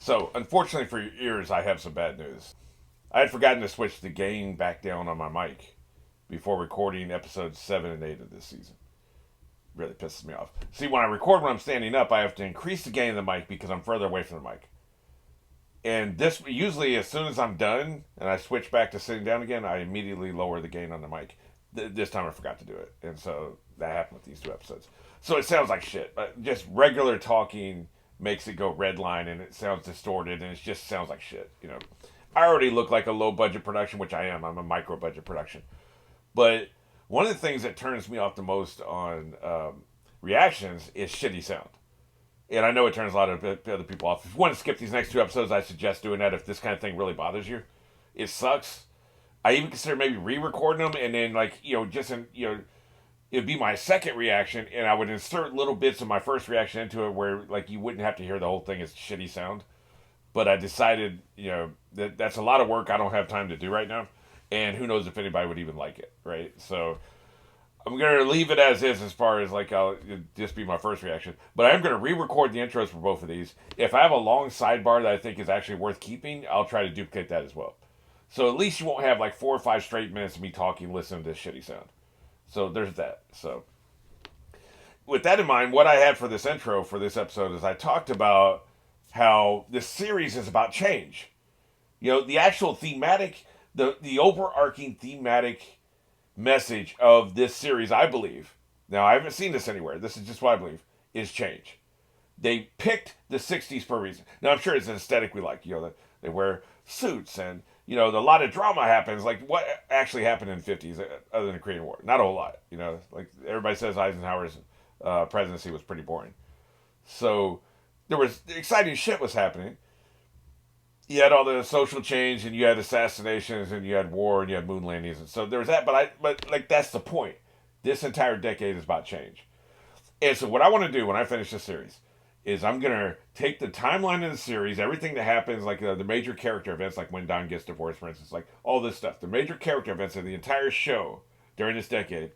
So, unfortunately for your ears, I have some bad news. I had forgotten to switch the gain back down on my mic before recording episodes 7 and 8 of this season. Really pisses me off. See, when I record when I'm standing up, I have to increase the gain of the mic because I'm further away from the mic. And this, usually, as soon as I'm done and I switch back to sitting down again, I immediately lower the gain on the mic. This time I forgot to do it. And so that happened with these two episodes. So it sounds like shit. Just regular talking makes it go red line and it sounds distorted and it just sounds like shit. I already look like a low budget production, which I am. I'm a micro budget production. But one of the things that turns me off the most on reactions is shitty sound. And I know it turns a lot of other people off. If you want to skip these next two episodes, I suggest doing that if this kind of thing really bothers you. It sucks. I even consider maybe re-recording them and then it'd be my second reaction and I would insert little bits of my first reaction into it where you wouldn't have to hear the whole thing as shitty sound. But I decided, that's a lot of work I don't have time to do right now. And who knows if anybody would even like it, right? So I'm going to leave it as far as I'll just be my first reaction. But I'm going to re-record the intros for both of these. If I have a long sidebar that I think is actually worth keeping, I'll try to duplicate that as well. So at least you won't have 4 or 5 straight minutes of me talking, listening to this shitty sound. So there's that. So with that in mind, what I had for this intro for this episode is I talked about how this series is about change. The actual thematic, the overarching thematic message of this series, I believe, now I haven't seen this anywhere, this is just what I believe, is change. They picked the 60s for a reason. Now, I'm sure it's an aesthetic we like. They wear suits and, a lot of drama happens. What actually happened in the 50s other than the Korean War? Not a whole lot. Everybody says Eisenhower's presidency was pretty boring. So there was exciting shit was happening. You had all the social change, and you had assassinations, and you had war, and you had moon landings, and so there was that. But that's the point. This entire decade is about change. And so what I want to do when I finish this series is I'm going to take the timeline of the series, everything that happens, the major character events, like when Don gets divorced, for instance, all this stuff, the major character events of the entire show during this decade,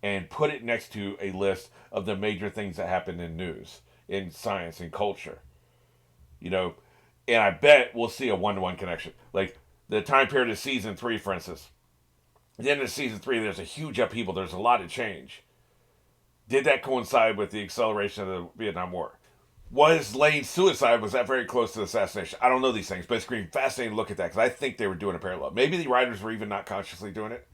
and put it next to a list of the major things that happened in news, in science, in culture. And I bet we'll see a one-to-one connection. The time period of season 3, for instance. At the end of season 3, there's a huge upheaval. There's a lot of change. Did that coincide with the acceleration of the Vietnam War? Was Lane's suicide, was that very close to the assassination? I don't know these things, but it's going to be fascinating to look at that because I think they were doing a parallel. Maybe the writers were even not consciously doing it.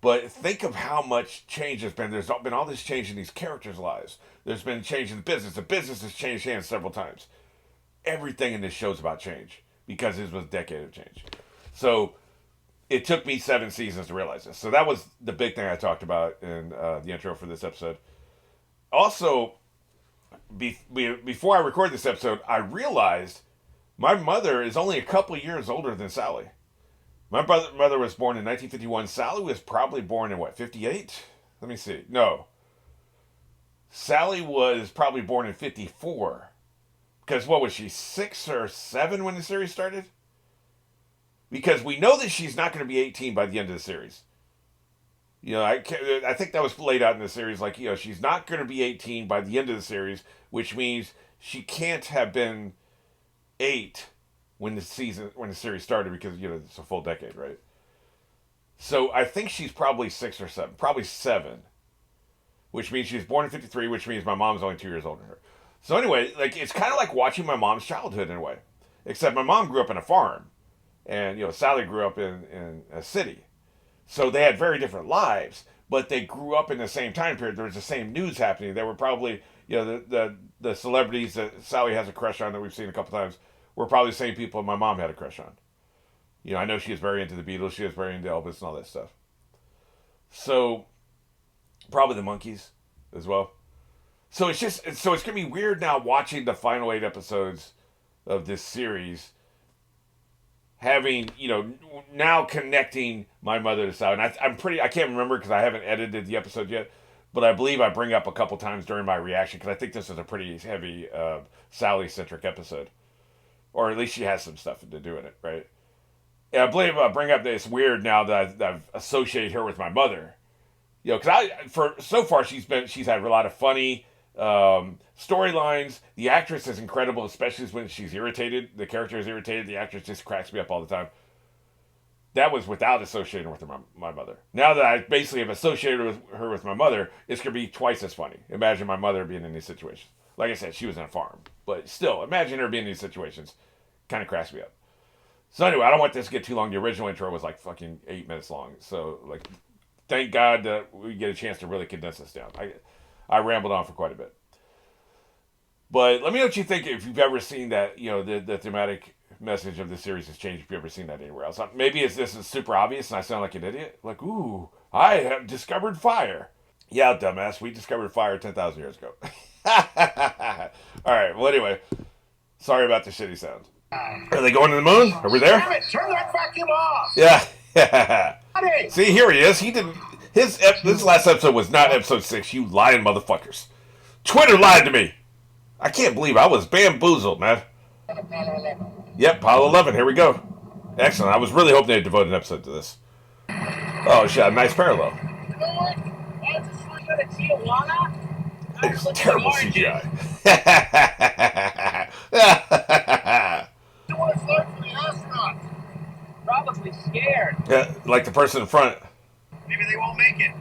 But think of how much change has been. There's been all this change in these characters' lives. There's been change in the business. The business has changed hands several times. Everything in this show is about change because it was a decade of change. So it took me 7 seasons to realize this. So that was the big thing I talked about in the intro for this episode. Also, before I recorded this episode, I realized my mother is only a couple of years older than Sally. My mother was born in 1951. Sally was probably born in 58? Let me see. No. Sally was probably born in 54. Because what was she, 6 or 7 when the series started? Because we know that she's not going to be 18 by the end of the series. I think that was laid out in the series. She's not going to be 18 by the end of the series, which means she can't have been 8 when the series started because, it's a full decade, right? So I think she's probably 6 or 7. Probably 7. Which means she was born in 53, which means my mom's only 2 years older than her. So anyway, it's kind of like watching my mom's childhood in a way. Except my mom grew up in a farm. And, Sally grew up in a city. So they had very different lives. But they grew up in the same time period. There was the same news happening. There were probably, the celebrities that Sally has a crush on that we've seen a couple times were probably the same people my mom had a crush on. I know she was very into the Beatles. She was very into Elvis and all that stuff. So, probably the Monkees as well. So it's going to be weird now watching the final 8 episodes of this series, having, now connecting my mother to Sally. And I can't remember because I haven't edited the episode yet, but I believe I bring up a couple times during my reaction because I think this is a pretty heavy Sally-centric episode. Or at least she has some stuff to do in it, right? And I believe I bring up that it's weird now that I've associated her with my mother. Because so far she's had a lot of funny Storylines, the actress is incredible, especially when she's irritated. The character is irritated. The actress just cracks me up all the time. That was without associating with my mother. Now that I basically have associated with my mother, it's going to be twice as funny. Imagine my mother being in these situations. Like I said, she was on a farm. But still, imagine her being in these situations. Kind of cracks me up. So anyway, I don't want this to get too long. The original intro was like fucking 8 minutes long. So, like, thank God that we get a chance to really condense this down. I rambled on for quite a bit. But let me know what you think if you've ever seen that, the thematic message of the series has changed if you've ever seen that anywhere else. Maybe this is super obvious and I sound like an idiot. Like, ooh, I have discovered fire. Yeah, dumbass, we discovered fire 10,000 years ago. Alright, well anyway, sorry about the shitty sound. Are they going to the moon? Are we there? Damn it, turn that vacuum off! Yeah. See, here he is. He didn't. This last episode was not episode 6. You lying motherfuckers. Twitter lied to me. I can't believe I was bamboozled, man. Yep, pile 11. Here we go. Excellent. I was really hoping they'd devote an episode to this. Oh, shit. A nice parallel. You know what? I just looked at Tijuana. It's terrible CGI. What it's like for the astronauts. Probably scared. Yeah, like the person in front. Maybe they won't make it.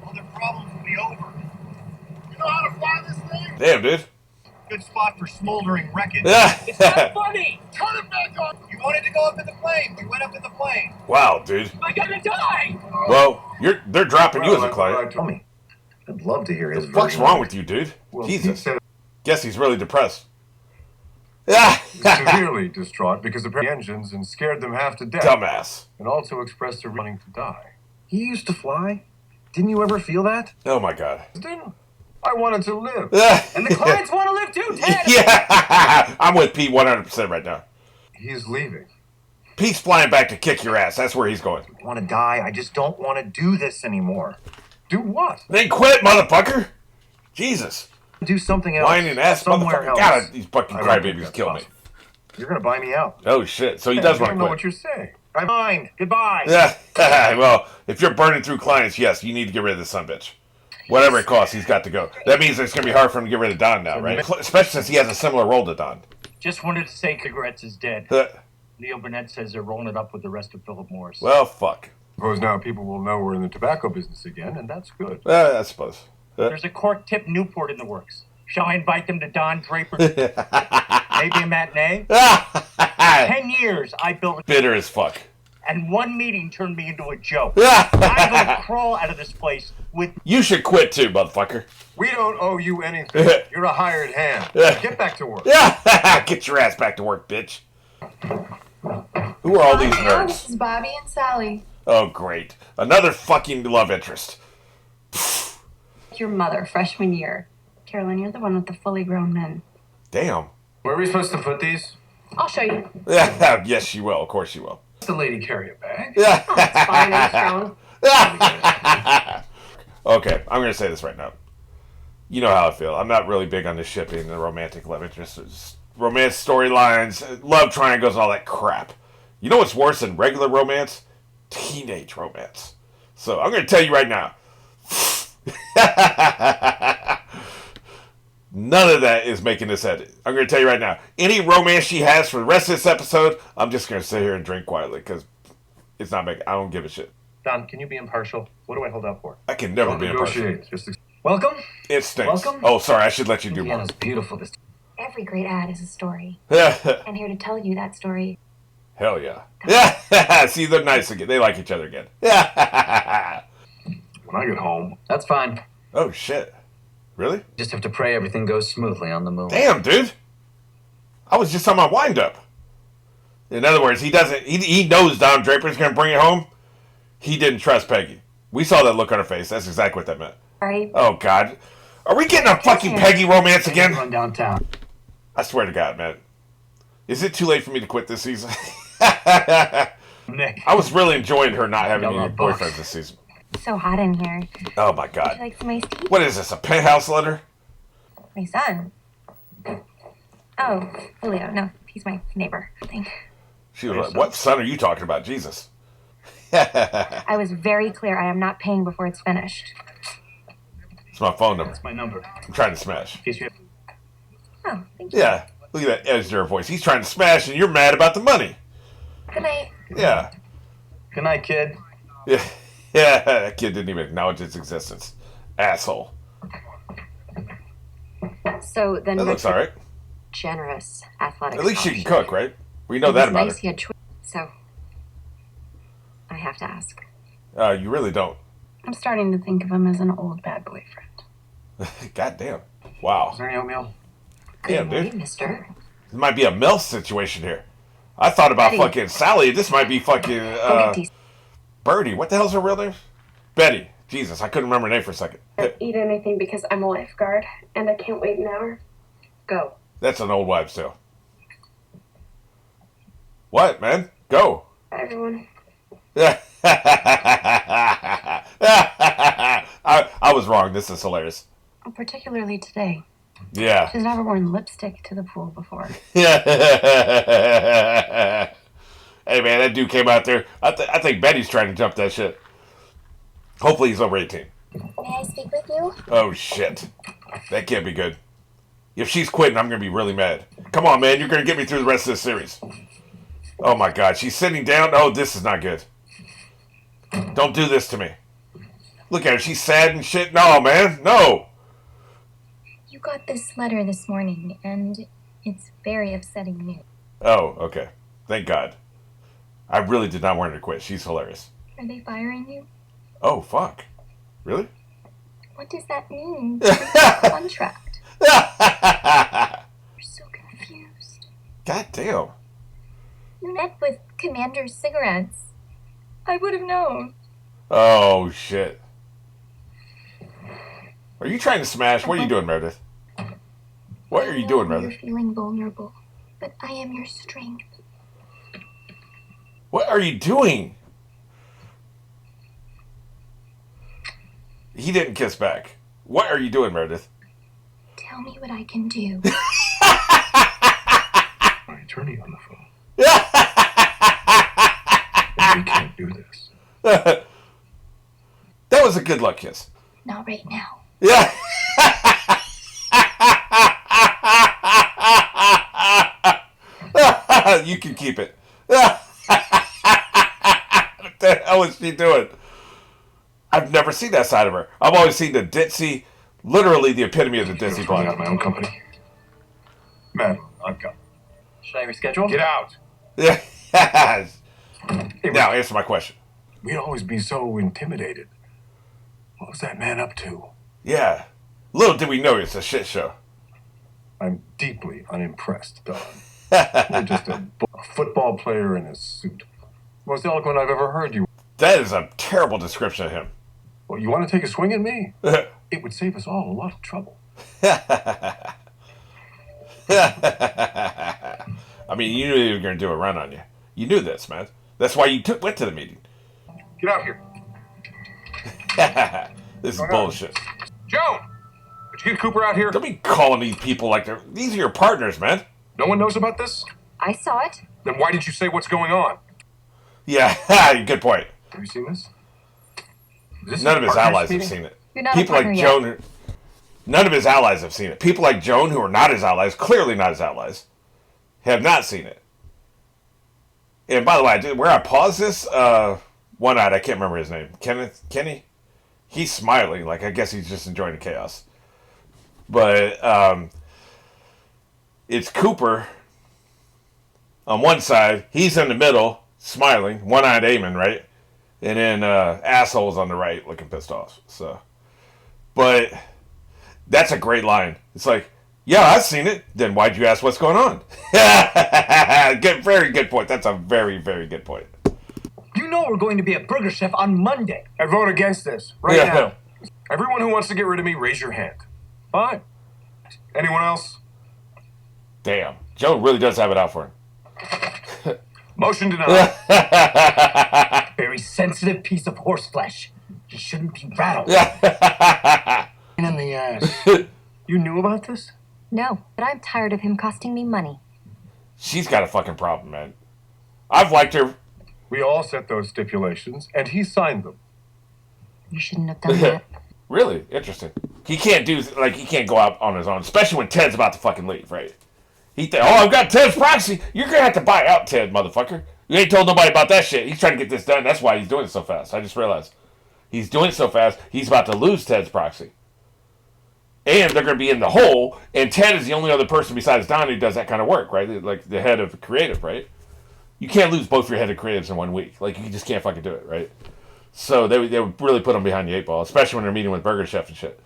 All their problems will be over. You know how to fly this thing? Damn, dude. Good spot for smoldering wreckage. It's not funny. Turn it back on. You wanted to go up in the plane. We went up in the plane. Wow, dude. I gotta die. Well, they're dropping you as a client. Tell me. I'd love to hear his What the fuck's wrong with you, dude? Well, Jesus. Guess he's really depressed. Yeah. Severely distraught because of the engines and scared them half to death. Dumbass. And also expressed their wanting to die. He used to fly. Didn't you ever feel that? Oh my God. I wanted to live. And the clients want to live too, Ted. Yeah. I'm with Pete 100% right now. He's leaving. Pete's flying back to kick your ass. That's where he's going. I want to die. I just don't want to do this anymore. Do what? Then quit, motherfucker. Jesus. Do something else. Whining ass somewhere motherfucker. else. God, these fucking I don't think crybabies that's kill me. possible. You're going to buy me out. Oh, shit. So he I does want don't to know quit. what you're saying. I'm fine. Goodbye. Yeah. Well, if you're burning through clients, yes, you need to get rid of this sumbitch. Whatever it costs, he's got to go. That means it's going to be hard for him to get rid of Don now, right? Especially since he has a similar role to Don. Just wanted to say cigarettes is dead. Leo Burnett says they're rolling it up with the rest of Philip Morris. Well, fuck. Suppose now people will know we're in the tobacco business again, and that's good. I suppose. There's a cork tip Newport in the works. Shall I invite them to Don Draper? Maybe a matinee? 10 years I built Bitter as fuck. and one meeting turned me into a joke. I'm gonna crawl out of this place with... You should quit too, motherfucker. We don't owe you anything. You're a hired hand. Get back to work. Get your ass back to work, bitch. Who are all these nerds? This is Bobby and Sally. Oh, great. Another fucking love interest. Your mother, freshman year. Carolyn, you're the one with the fully grown men. Damn. Where are we supposed to put these? I'll show you. Yes, she will. Of course she will. Does the lady carry a bag? Oh, it's fine. I'm strong. Okay, I'm going to say this right now. You know how I feel. I'm not really big on the shipping, the romantic love interests, romance storylines, love triangles, all that crap. You know what's worse than regular romance? Teenage romance. So I'm going to tell you right now. None of that is making this edit. I'm going to tell you right now. Any romance she has for the rest of this episode, I'm just going to sit here and drink quietly because it's not making. I don't give a shit. Don, can you be impartial? What do I hold out for? I can never be impartial. Welcome. It stinks. Welcome. Oh, sorry. I should let you do more. Indiana's beautiful this Every great ad is a story. Hell I'm here to tell you that story. yeah. Yeah. See, they're nice again. They like each other again. Yeah. When I get home. That's fine. Oh, shit. Really? Just have to pray everything goes smoothly on the move. Damn, dude. I was just on my wind-up. In other words, he knows Don Draper's going to bring it home. He didn't trust Peggy. We saw that look on her face. That's exactly what that meant. Right? Oh, God. Are we getting a fucking Peggy romance again? Run downtown. I swear to God, man. Is it too late for me to quit this season? Nick. I was really enjoying her not having Y'all any are books. boyfriends this season. It's so hot in here. Oh, my Would God. you like some iced tea? What is this, a penthouse letter? My son. Oh, Julio. No, he's my neighbor. I think. She was like, what son are you talking about? Jesus. I was very clear. I am not paying before it's finished. It's my phone number. That's my number. I'm trying to smash. In case you have... Oh, thank you. Yeah. Look at that Ezra voice. He's trying to smash and you're mad about the money. Good night. Yeah. Good night, kid. Yeah. Yeah. That kid didn't even acknowledge its existence. Asshole. So then That looks alright. generous athletic. At least she can scholarship. cook, right? We know It that was about nice her. he had so I have to ask. You really don't. I'm starting to think of him as an old bad boyfriend. God damn. Wow. Is there any oatmeal? Damn, Good morning, dude. mister. This might be a MILF situation here. I thought about Betty. fucking Sally. This might be fucking Go get these. Birdie. What the hell's her real name? Betty. Jesus, I couldn't remember her name for a second. Eat anything because I'm a lifeguard and I can't wait an hour. Go. That's an old wives' tale. What, man? Go. Bye, everyone. I was wrong. This is hilarious. Particularly today. Yeah. She's never worn lipstick to the pool before. Hey, man, that dude came out there. I think Betty's trying to jump that shit. Hopefully he's over 18. May I speak with you? Oh, shit. That can't be good. If she's quitting, I'm going to be really mad. Come on, man. You're going to get me through the rest of this series. Oh, my God. She's sitting down. Oh, this is not good. Don't do this to me. Look at her. She's sad and shit. No, man. No. You got this letter this morning, and it's very upsetting news. Oh, okay. Thank God. I really did not want her to quit. She's hilarious. Are they firing you? Oh, fuck. Really? What does that mean? It's a contract. We're so confused. God damn. You met with Commander Cigarettes. I would have known. Oh, shit. Are you trying to smash? What are you doing, Meredith? What are you doing, You're Meredith? feeling vulnerable, but I am your strength. What are you doing? He didn't kiss back. What are you doing, Meredith? Tell me what I can do. My attorney on the phone. We can't do this. That was a good luck kiss. Not right now. Yeah. You can keep it. What the hell is she doing? I've never seen that side of her. I've always seen the ditzy, literally the epitome of the ditzy I'm running out blonde. my own company. Man, I've got. Should I reschedule? Get out! Yeah. Hey, Now answer my question. we'd always be so intimidated. What was that man up to? Yeah. Little did we know it's a shit show. I'm deeply unimpressed, Don. You're just a football player in a suit. Most eloquent I've ever heard you. That is a terrible description of him. Well, you want to take a swing at me? It would save us all a lot of trouble. I mean, you knew he was going to do a run on you. You knew this, man. That's why you went to the meeting. Get out here. This is bullshit. Joan! Did you get Cooper out here? Don't be calling these people like they're... These are your partners, man. No one knows about this? I saw it. Then why didn't you say what's going on? Yeah, good point. Have you seen this? Is this None of his partners allies have meeting? seen it. You're not People a like partner Joan... None of his allies have seen it. People like Joan, who are not his allies, clearly not his allies, have not seen it. And by the way, where I paused this, one-eyed, I can't remember his name. Kenny? He's smiling, like I guess he's just enjoying the chaos. But it's Cooper on one side, he's in the middle, smiling, one-eyed Eamon, right? And then assholes on the right, looking pissed off. So, but that's a great line. It's like, yeah, I've seen it. Then why'd you ask what's going on? Very good point. That's a very, very good point. You know we're going to be at Burger Chef on Monday. I vote against this right Yeah. now. Everyone who wants to get rid of me, raise your hand. Fine. Anyone else? Damn, Joe really does have it out for him. Motion denied. Very sensitive piece of horse flesh. He shouldn't be rattled. In the ass. You knew about this? No, but I'm tired of him costing me money. She's got a fucking problem, man. I've liked her. We all set those stipulations, and he signed them. You shouldn't have done that. Really interesting. He can't he can't go out on his own, especially when Ted's about to fucking leave, right? He think, I've got Ted's proxy. You're gonna have to buy out Ted, motherfucker. You ain't told nobody about that shit. He's trying to get this done. That's why he's doing it so fast. I just realized. He's doing it so fast, he's about to lose Ted's proxy. And they're going to be in the hole, and Ted is the only other person besides Don who does that kind of work, right? Like the head of creative, right? You can't lose both your head of creatives in 1 week. Like, you just can't fucking do it, right? So they would really put them behind the 8 ball, especially when they're meeting with Burger Chef and shit.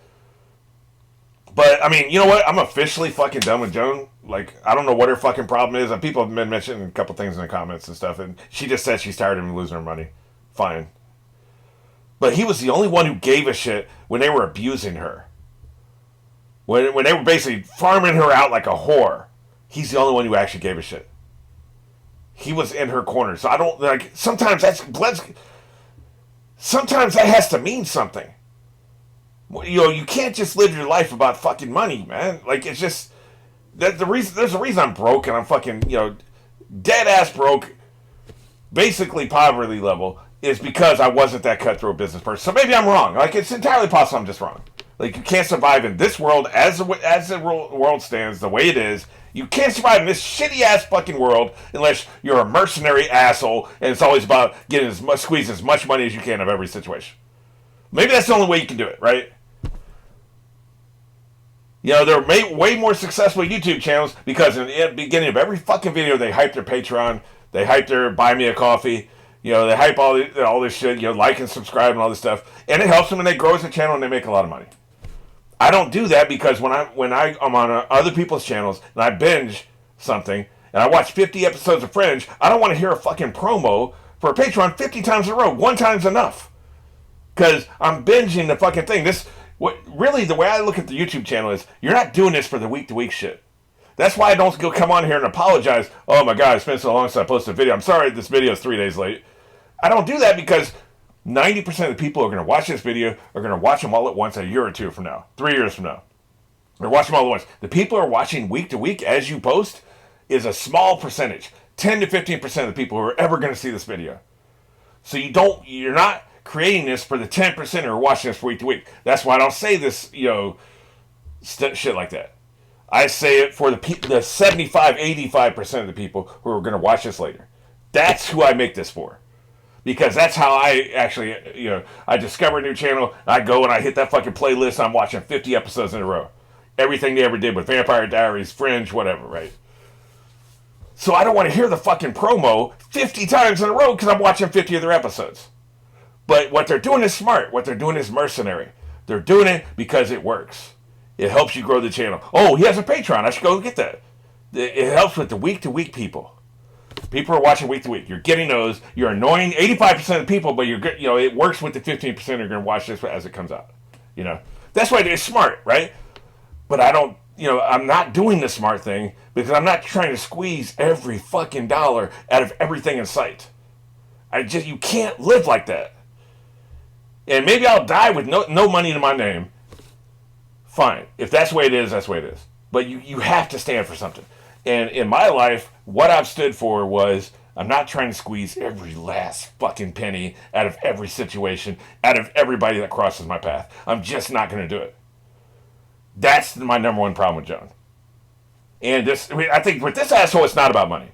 But, I mean, you know what? I'm officially fucking done with Joan. Like, I don't know what her fucking problem is. And people have been mentioning a couple things in the comments and stuff, and she just said she's tired of him losing her money. Fine. But he was the only one who gave a shit when they were abusing her. When they were basically farming her out like a whore. He's the only one who actually gave a shit. He was in her corner. So I don't, like, sometimes that has to mean something. You know, you can't just live your life about fucking money, man. Like, it's just, there's a reason I'm broke and I'm fucking, you know, dead ass broke, basically poverty level, is because I wasn't that cutthroat business person. So maybe I'm wrong. Like, it's entirely possible I'm just wrong. Like, you can't survive in this world as the world stands, the way it is. You can't survive in this shitty-ass fucking world unless you're a mercenary asshole and it's always about squeezing as much money as you can of every situation. Maybe that's the only way you can do it, right? You know, there are way more successful YouTube channels because in the beginning of every fucking video, they hype their Patreon, they hype their Buy Me a Coffee, you know, they hype all this shit, you know, like and subscribe and all this stuff, and it helps them and they grow as a channel and they make a lot of money. I don't do that because when I'm on other people's channels and I binge something and I watch 50 episodes of Fringe, I don't want to hear a fucking promo for a Patreon 50 times in a row. One time's enough. Because I'm binging the fucking thing. Really, the way I look at the YouTube channel is, you're not doing this for the week-to-week shit. That's why I don't come on here and apologize. Oh my God, it's been so long since I posted a video. I'm sorry this video is 3 days late. I don't do that because 90% of the people who are going to watch this video are going to watch them all at once a year or two from now. 3 years from now. They're watching them all at once. The people who are watching week to week as you post is a small percentage. 10 to 15% of the people who are ever going to see this video. So you're not creating this for the 10% who are watching this week to week. That's why I don't say this, you know, shit like that. I say it for the 75, 85% of the people who are going to watch this later. That's who I make this for. Because that's how I actually, you know, I discover a new channel, I go and I hit that fucking playlist, I'm watching 50 episodes in a row. Everything they ever did with Vampire Diaries, Fringe, whatever, right? So I don't want to hear the fucking promo 50 times in a row because I'm watching 50 of their episodes. But what they're doing is smart. What they're doing is mercenary. They're doing it because it works. It helps you grow the channel. Oh, he has a Patreon. I should go get that. It helps with the week-to-week people. People are watching week to week. You're getting those. You're annoying 85% of people, but it works with the 15% who are going to watch this as it comes out. You know, that's why it's smart, right? But I'm not doing the smart thing because I'm not trying to squeeze every fucking dollar out of everything in sight. You can't live like that. And maybe I'll die with no money to my name. Fine. If that's the way it is, that's the way it is. But you have to stand for something. And in my life, what I've stood for was, I'm not trying to squeeze every last fucking penny out of every situation, out of everybody that crosses my path. I'm just not going to do it. That's my number one problem with Joan. And I think with this asshole, it's not about money.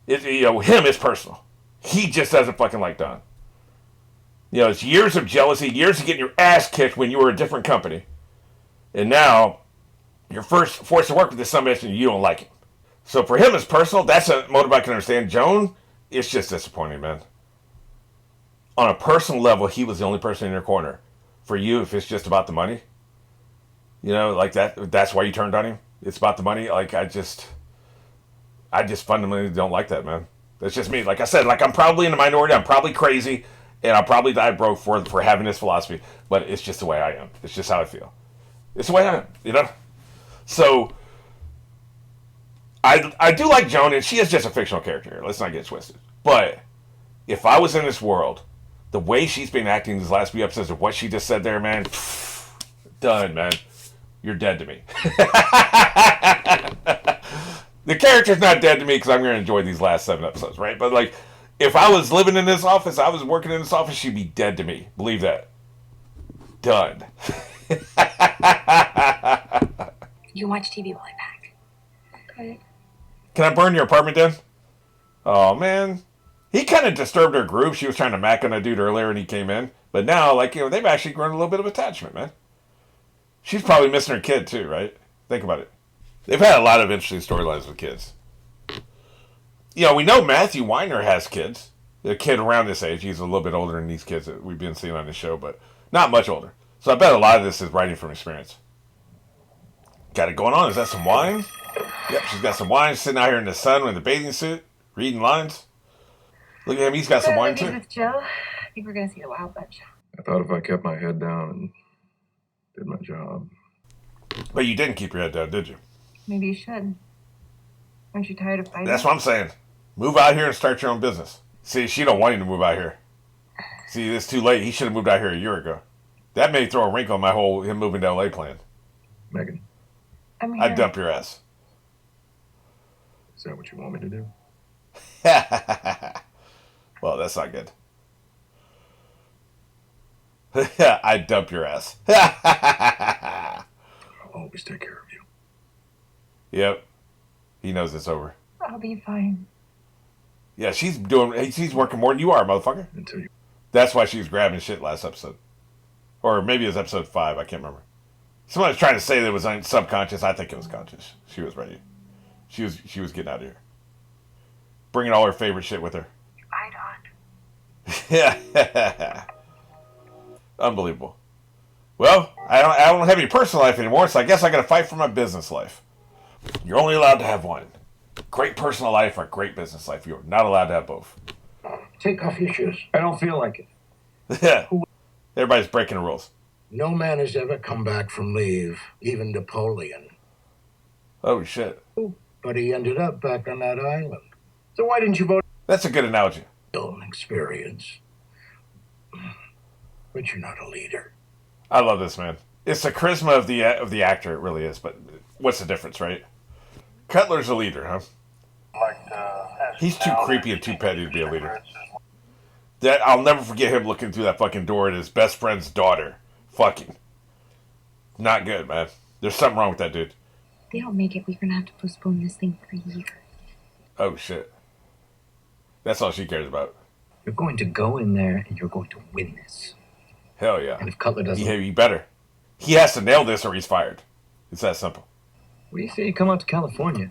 Him is personal. He just doesn't fucking like Don. It's years of jealousy, years of getting your ass kicked when you were a different company. And now, you're forced to work with this somebody and you don't like it. So for him, it's personal. That's a motive I can understand. Joan, it's just disappointing, man. On a personal level, he was the only person in your corner. For you, if it's just about the money, like that's why you turned on him. It's about the money. Like, I just fundamentally don't like that, man. That's just me. Like I said, I'm probably in the minority. I'm probably crazy. And I'll probably die broke for having this philosophy. But it's just the way I am. It's just how I feel. It's the way I am, So, I do like Joan, and she is just a fictional character. Let's not get twisted. But if I was in this world, the way she's been acting these last few episodes of what she just said there, man, done, man. You're dead to me. The character's not dead to me because I'm going to enjoy these last 7 episodes, right? But, if I was living in this office, I was working in this office, she'd be dead to me. Believe that. Done. You watch TV while I pack. Okay. Can I burn your apartment down? Oh, man. He kind of disturbed her groove. She was trying to mack on a dude earlier and he came in. But now, like, you know, they've actually grown a little bit of attachment, man. She's probably missing her kid, too, right? Think about it. They've had a lot of interesting storylines with kids. You know, we know Matthew Weiner has kids. A kid around this age. He's a little bit older than these kids that we've been seeing on the show, but not much older. So I bet a lot of this is writing from experience. Got it going on. Is that some wine? Yep, she's got some wine sitting out here in the sun with a bathing suit, reading lines. Look at him. He's got some wine, too. With Joe, I think we're going to see the Wild Bunch. I thought if I kept my head down and did my job. But you didn't keep your head down, did you? Maybe you should. Aren't you tired of fighting? That's what I'm saying. Move out here and start your own business. See, she don't want you to move out here. See, it's too late. He should have moved out here a year ago. That may throw a wrinkle in my whole him moving to LA plan. Megan, I'm here. I'd dump your ass. is that what you want me to do? Well, that's not good. I'd dump your ass. I'll always take care of you. Yep. He knows it's over. I'll be fine. Yeah, she's working more than you are, motherfucker. Until you. That's why she was grabbing shit last episode. Or maybe it was episode 5, I can't remember. Someone was trying to say that it was subconscious. I think it was conscious. She was ready. She was getting out of here. Bringing all her favorite shit with her. Fight on. Yeah. Unbelievable. Well, I don't have any personal life anymore, so I guess I gotta fight for my business life. You're only allowed to have one. Great personal life or great business life. You're not allowed to have both. Take off your shoes. I don't feel like it. Yeah. Everybody's breaking the rules. No man has ever come back from leave, even Napoleon. Oh, shit. But he ended up back on that island. So why didn't you vote? That's a good analogy. Experience. But you're not a leader. I love this, man. It's the charisma of the actor, it really is. But what's the difference, right? Cutler's a leader, huh? He's too creepy and too petty to be a leader. I'll never forget him looking through that fucking door at his best friend's daughter. Fucking. Not good, man. There's something wrong with that dude. If they don't make it, we're going to have to postpone this thing for a year. Oh, shit. That's all she cares about. You're going to go in there and you're going to win this. Hell yeah. And if Cutler doesn't... He better. He has to nail this or he's fired. It's that simple. What do you say you come out to California?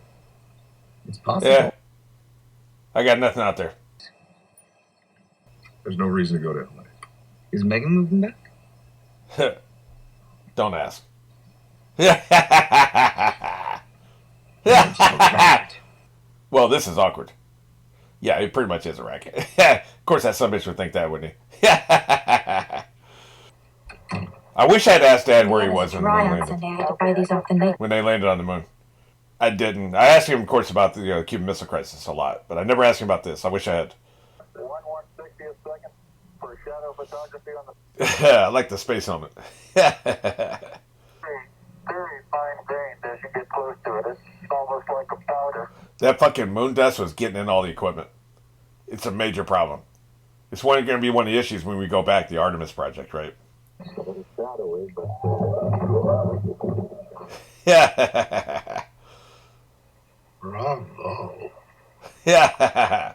It's possible. Yeah. I got nothing out there. There's no reason to go to LA. Is Megan moving back? Don't ask. Well, this is awkward. Yeah, it pretty much is a racket. Of course, that son bitch would think that, wouldn't he? I wish I'd asked Dad where he was when the moon landed. Sunday. I had to buy these off the night. When they landed on the moon. I didn't. I asked him, of course, about the Cuban Missile Crisis a lot, but I never asked him about this. I wish I had. 1/160th second for shadow photography on the I like the space helmet. very fine grained as you get close to it. It's almost like a powder. That fucking moon dust was getting in all the equipment. It's a major problem. It's going to be one of the issues when we go back, the Artemis project, right? Shadowy, but Yeah. Bravo. Yeah.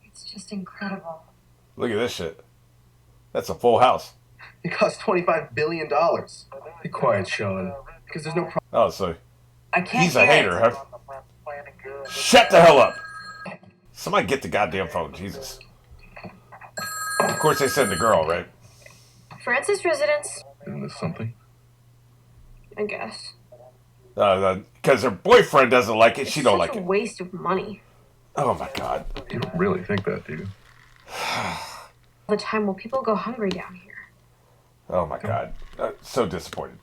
It's just incredible. Look at this shit. That's a full house. It cost $25 billion. Be quiet, Sean. Because there's no problem. Oh, so I can't he's a hater, huh? Shut the hell up. Somebody get the goddamn phone, Jesus. Of course they send the girl, right? Francis residence, Isn't this something? I guess. Because her boyfriend doesn't like it, she It's don't such like a it. waste of money. Oh my god. You don't really think that, do you? All the time will people go hungry down here? Oh my god. So disappointed.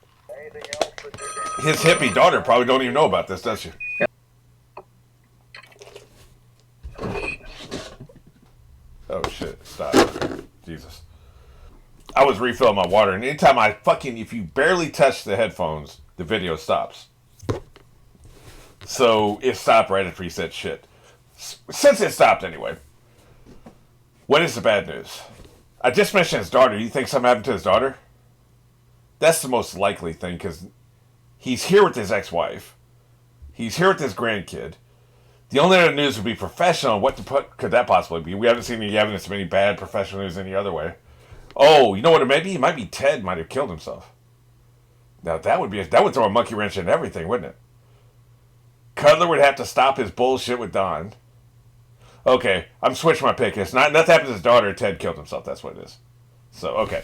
His hippie daughter probably don't even know about this, does she? Oh shit, stop. Jesus. I was refilling my water, and anytime if you barely touch the headphones, the video stops. So it stopped right after he said shit. Since it stopped anyway, what is the bad news? I just mentioned his daughter. You think something happened to his daughter? That's the most likely thing, because he's here with his ex-wife. He's here with his grandkid. The only other news would be professional. What could that possibly be? We haven't seen any evidence of any bad professional news any other way. Oh, you know what it may be? It might be Ted might have killed himself. Now that would throw a monkey wrench in everything, wouldn't it? Cutler would have to stop his bullshit with Don. Okay, I'm switching my pick. It's not nothing happened to his daughter. Ted killed himself. That's what it is. So okay.